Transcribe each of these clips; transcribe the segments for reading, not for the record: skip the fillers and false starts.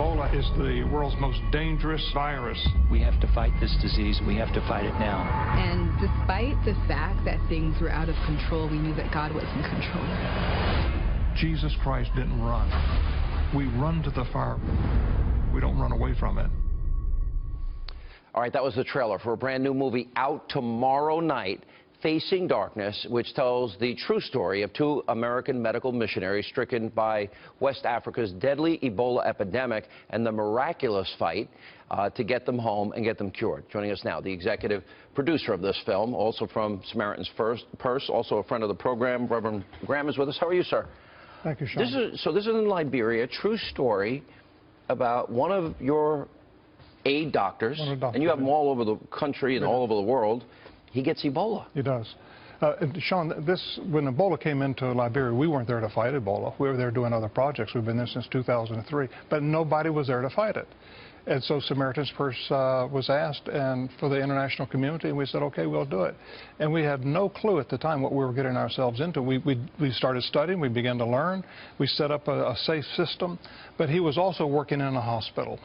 Ebola is the world's most dangerous virus. We have to fight this disease. We have to fight it now. And despite the fact that things were out of control, we knew that God was in control. Jesus Christ didn't run. We run to the fire. We don't run away from it. All right, that was the trailer for a brand new movie out tomorrow night, Facing Darkness, which tells the true story of two American medical missionaries stricken by West Africa's deadly Ebola epidemic and the miraculous fight to get them home and get them cured. Joining us now, the executive producer of this film, also from Samaritan's Purse, also a friend of the program, Reverend Graham is with us. How are you, sir? Thank you, Sean. This is in Liberia, true story about one of your aid doctors, and you have them all over the country and all over the world. He gets Ebola. He does. Sean, when Ebola came into Liberia, we weren't there to fight Ebola. We were there doing other projects. We've been there since 2003, but nobody was there to fight it. And so Samaritan's Purse was asked, and for the international community, and we said, okay, we'll do it. And we had no clue at the time what we were getting ourselves into. We started studying, we began to learn, we set up a safe system, but he was also working in a hospital.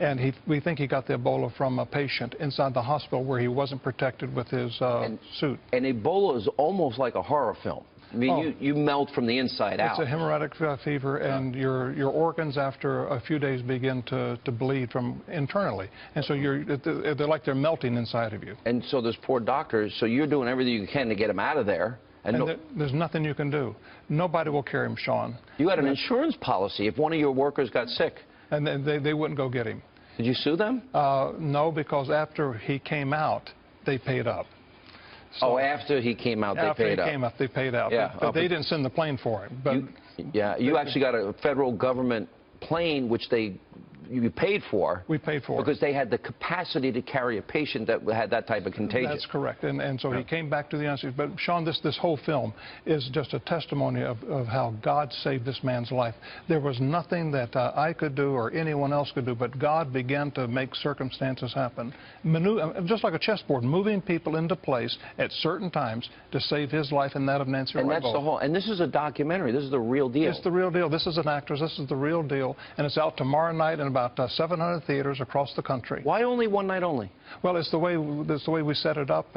And we think he got the Ebola from a patient inside the hospital where he wasn't protected with his suit. And Ebola is almost like a horror film. I mean, you melt from the inside out. It's a hemorrhagic fever, and your organs after a few days begin to bleed from internally. And so they're like they're melting inside of you. And so there's poor doctors, so you're doing everything you can to get him out of there. And there's nothing you can do. Nobody will carry him, Sean. You had an insurance policy if one of your workers got sick. And they wouldn't go get him. Did you sue them? No, because after he came out, they paid up. So after he came out, they paid up. After he came out, they paid out. Yeah, but they didn't send the plane for him. But you actually got a federal government plane, which you paid for. We paid for because they had the capacity to carry a patient that had that type of contagion. That's correct. And so he came back to the United States. But, Sean, this whole film is just a testimony of how God saved this man's life. There was nothing that I could do or anyone else could do, but God began to make circumstances happen. Just like a chessboard, moving people into place at certain times to save his life and that of Nancy. And that's the whole. And this is a documentary. This is the real deal. It's the real deal. This is an actress. This is the real deal. And it's out tomorrow night in about 700 theaters across the country. Why only one night only? Well, it's the way we set it up,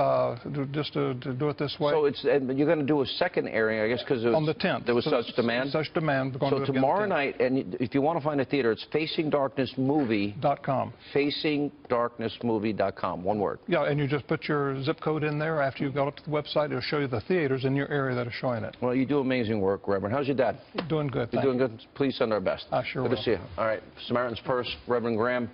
just to do it this way. So you're going to do a second airing, I guess, because on the 10th there was such demand. Such demand. So tomorrow night, and if you want to find a theater, it's FacingDarknessMovie.com. FacingDarknessMovie.com. One word. Yeah, and you just put your zip code in there. After you go up to the website, it'll show you the theaters in your area that are showing it. Well, you do amazing work, Reverend. How's your dad? Doing good. You're doing good. Please send our best. I sure will. Good to see you. All right, Samaritan's Purse, Reverend Graham.